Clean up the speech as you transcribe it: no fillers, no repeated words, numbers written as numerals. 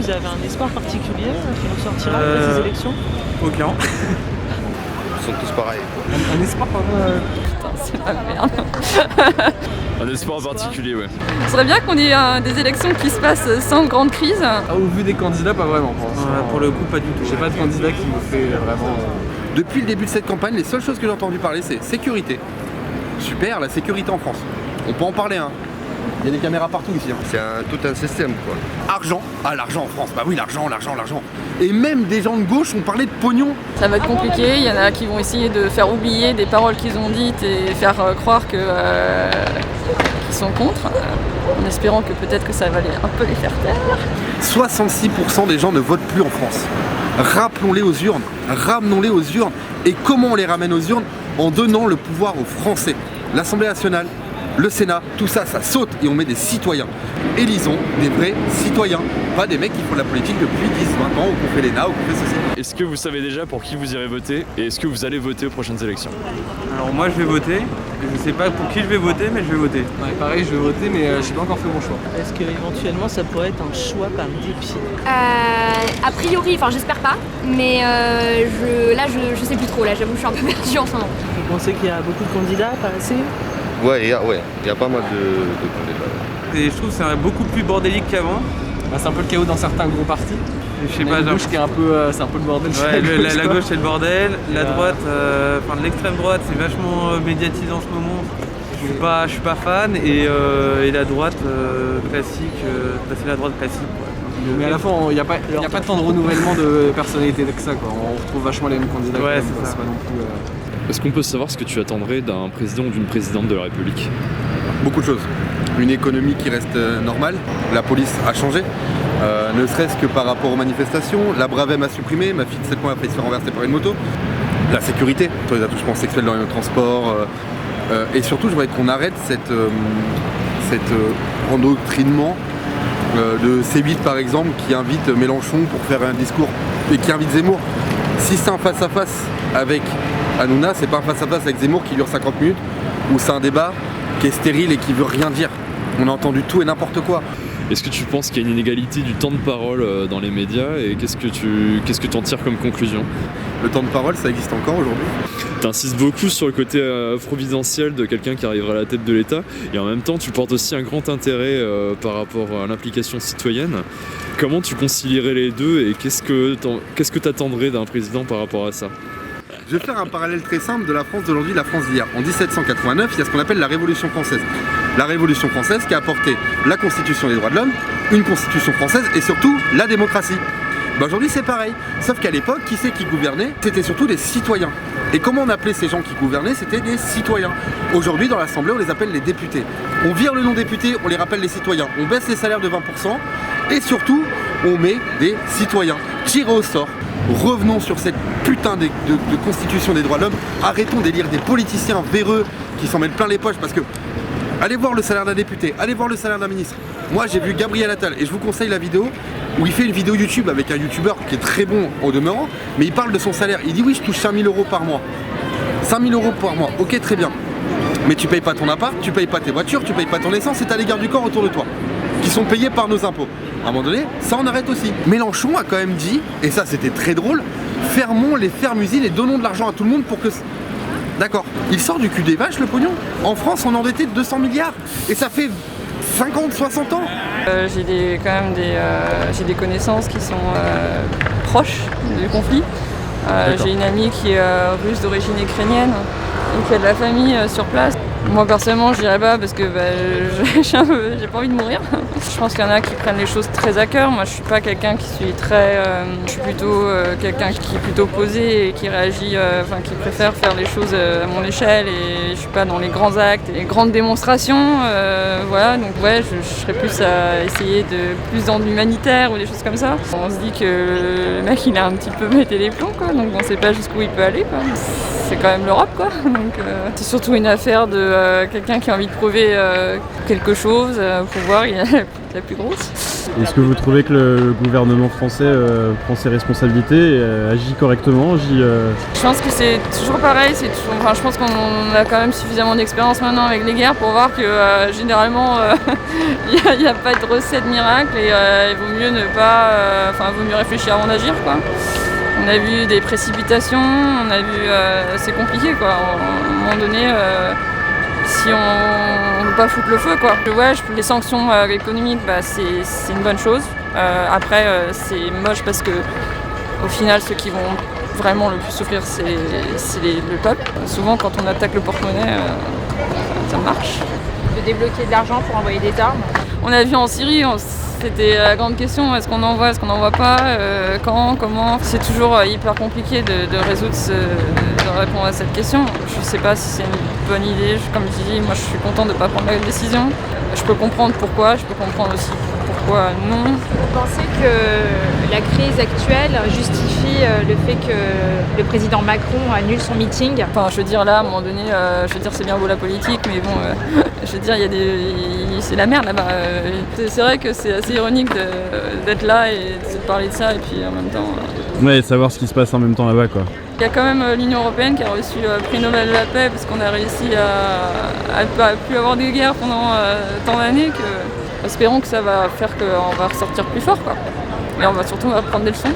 vous avez un espoir particulier qui ressortira de ces élections? Aucun. Ils sont tous pareils. Un espoir, Putain, c'est la merde. Un espoir particulier, ouais. Ce serait bien qu'on ait des élections qui se passent sans grande crise. Au vu des candidats, pas vraiment. Pour le coup, pas du tout. J'ai pas de candidat qui me fait vraiment. Depuis le début de cette campagne, les seules choses que j'ai entendu parler, c'est sécurité. Super, la sécurité en France. On peut en parler, hein. Il y a des caméras partout ici. Hein. C'est tout un système, quoi. Argent. Ah, l'argent en France. Bah oui, l'argent. Et même des gens de gauche ont parlé de pognon. Ça va être compliqué, il y en a qui vont essayer de faire oublier des paroles qu'ils ont dites et faire croire qu'ils sont contre, en espérant que peut-être que ça va un peu les faire taire. 66% des gens ne votent plus en France. Rappelons-les aux urnes, ramenons-les aux urnes. Et comment on les ramène aux urnes? En donnant le pouvoir aux Français. L'Assemblée nationale, le Sénat, tout ça, ça saute et on met des citoyens. Élisons des vrais citoyens, pas des mecs qui font de la politique depuis 10, 20 ans ou qu'on fait l'ENA ou qu'on fait ceci. Est-ce que vous savez déjà pour qui vous irez voter et est-ce que vous allez voter aux prochaines élections? Alors moi, je vais voter. Je sais pas pour qui je vais voter, mais je vais voter. Ouais, pareil, je vais voter, mais j'ai pas encore fait mon choix. Est-ce qu'éventuellement ça pourrait être un choix par dépit? A priori, enfin j'espère pas, mais je sais plus trop, là j'avoue je suis un peu perdue en ce moment. Vous pensez qu'il y a beaucoup de candidats à passer? Ouais, il y a pas mal de candidats. Et je trouve que c'est beaucoup plus bordélique qu'avant. Bah, c'est un peu le chaos dans certains gros partis. Et je sais pas, la gauche qui est un peu, c'est un peu le bordel. Ouais, la gauche c'est le bordel, la droite, enfin l'extrême droite c'est vachement médiatisé en ce moment. Je suis pas fan et la droite classique, c'est la droite classique. Ouais. Mais à la fois il n'y a pas tant de renouvellement de personnalité que ça quoi. On retrouve vachement les mêmes candidats. Ouais, c'est pas non plus. Est-ce qu'on peut savoir ce que tu attendrais d'un président ou d'une présidente de la République? Beaucoup de choses. Une économie qui reste normale, la police a changé, ne serait-ce que par rapport aux manifestations, la Bravem a supprimé, ma fille de 7 mois a failli se faire renverser par une moto, la sécurité sur les attouchements sexuels dans les transports, et surtout je voudrais qu'on arrête cet endoctrinement de C8 par exemple qui invite Mélenchon pour faire un discours et qui invite Zemmour. Si c'est un face-à-face avec Hanouna, c'est pas un face-à-face avec Zemmour qui dure 50 minutes, ou c'est un débat qui est stérile et qui veut rien dire. On a entendu tout et n'importe quoi. Est-ce que tu penses qu'il y a une inégalité du temps de parole dans les médias et qu'est-ce que tu en tires comme conclusion? Le temps de parole, ça existe encore aujourd'hui. Tu insistes beaucoup sur le côté providentiel de quelqu'un qui arrivera à la tête de l'État et en même temps tu portes aussi un grand intérêt par rapport à l'implication citoyenne. Comment tu concilierais les deux et qu'est-ce que tu attendrais d'un président par rapport à ça? Je vais faire un parallèle très simple de la France d'aujourd'hui et la France d'hier. En 1789, il y a ce qu'on appelle la Révolution française. La Révolution française qui a apporté la Constitution des droits de l'homme, une Constitution française et surtout la démocratie. Aujourd'hui c'est pareil, sauf qu'à l'époque, qui c'est qui gouvernait? C'était surtout des citoyens. Et comment on appelait ces gens qui gouvernaient? C'était des citoyens. Aujourd'hui dans l'Assemblée on les appelle les députés. On vire le nom député, on les rappelle les citoyens. On baisse les salaires de 20% et surtout on met des citoyens tirés au sort. Revenons sur cette putain de constitution des droits de l'homme. Arrêtons d'élire des politiciens véreux qui s'en mettent plein les poches parce que allez voir le salaire d'un député, allez voir le salaire d'un ministre. Moi j'ai vu Gabriel Attal et je vous conseille la vidéo où il fait une vidéo YouTube avec un youtubeur qui est très bon au demeurant, mais il parle de son salaire. Il dit oui, je touche 5 000 € par mois. 5 000 € par mois, ok très bien. Mais tu payes pas ton appart, tu payes pas tes voitures, tu payes pas ton essence et t'as les gardes du corps autour de toi qui sont payés par nos impôts. À un moment donné, ça on arrête aussi. Mélenchon a quand même dit, et ça c'était très drôle, fermons les fermes-usines et donnons de l'argent à tout le monde pour que... D'accord, il sort du cul des vaches le pognon. En France on est endetté de 200 milliards et ça fait 50, 60 ans. J'ai quand même des connaissances qui sont proches du conflit. J'ai une amie qui est russe d'origine ukrainienne et qui a de la famille sur place. Moi personnellement je dirais pas parce que j'ai pas envie de mourir. Je pense qu'il y en a qui prennent les choses très à cœur. Moi je suis pas quelqu'un qui suis très... je suis plutôt quelqu'un qui est plutôt posé et qui réagit, qui préfère faire les choses à mon échelle et je suis pas dans les grands actes, les grandes démonstrations. Voilà, donc ouais, je serais plus à essayer plus dans l'humanitaire ou des choses comme ça. On se dit que le mec il a un petit peu pété les plombs quoi, donc on sait pas jusqu'où il peut aller quoi. C'est quand même l'Europe quoi, donc c'est surtout une affaire de quelqu'un qui a envie de prouver quelque chose, pouvoir, il a la plus grosse. Est-ce que vous trouvez que le gouvernement français prend ses responsabilités et agit correctement Je pense que c'est toujours pareil, je pense qu'on a quand même suffisamment d'expérience maintenant avec les guerres pour voir que généralement il n'y a pas de recette miracle et il vaut mieux vaut mieux réfléchir avant d'agir, quoi. On a vu des précipitations, on a vu c'est compliqué, quoi. À un moment donné, si on ne veut pas foutre le feu, quoi. Ouais, les sanctions économiques, c'est une bonne chose. Après, c'est moche parce que au final, ceux qui vont vraiment le plus souffrir, c'est le peuple. Souvent, quand on attaque le porte-monnaie, ça marche. De débloquer de l'argent pour envoyer des armes. On a vu en Syrie, c'était la grande question, est-ce qu'on envoie, est-ce qu'on n'envoie pas, quand, comment. C'est toujours hyper compliqué de répondre à cette question. Je ne sais pas si c'est une bonne idée, comme je dis, moi je suis contente de ne pas prendre la décision. Je peux comprendre pourquoi, je peux comprendre aussi pourquoi non. Vous pensez que la crise actuelle justifie le fait que le président Macron annule son meeting? Enfin, je veux dire, là, à un moment donné, c'est bien beau la politique, mais bon, je veux dire, c'est la merde là-bas. C'est vrai que c'est assez ironique d'être là et de parler de ça, et puis en même temps... Ouais, savoir ce qui se passe en même temps là-bas, quoi. Il y a quand même l'Union Européenne qui a reçu le prix Nobel de la paix parce qu'on a réussi à plus avoir de guerre pendant tant d'années que... Espérons que ça va faire qu'on va ressortir plus fort, quoi. Et on va surtout apprendre des leçons.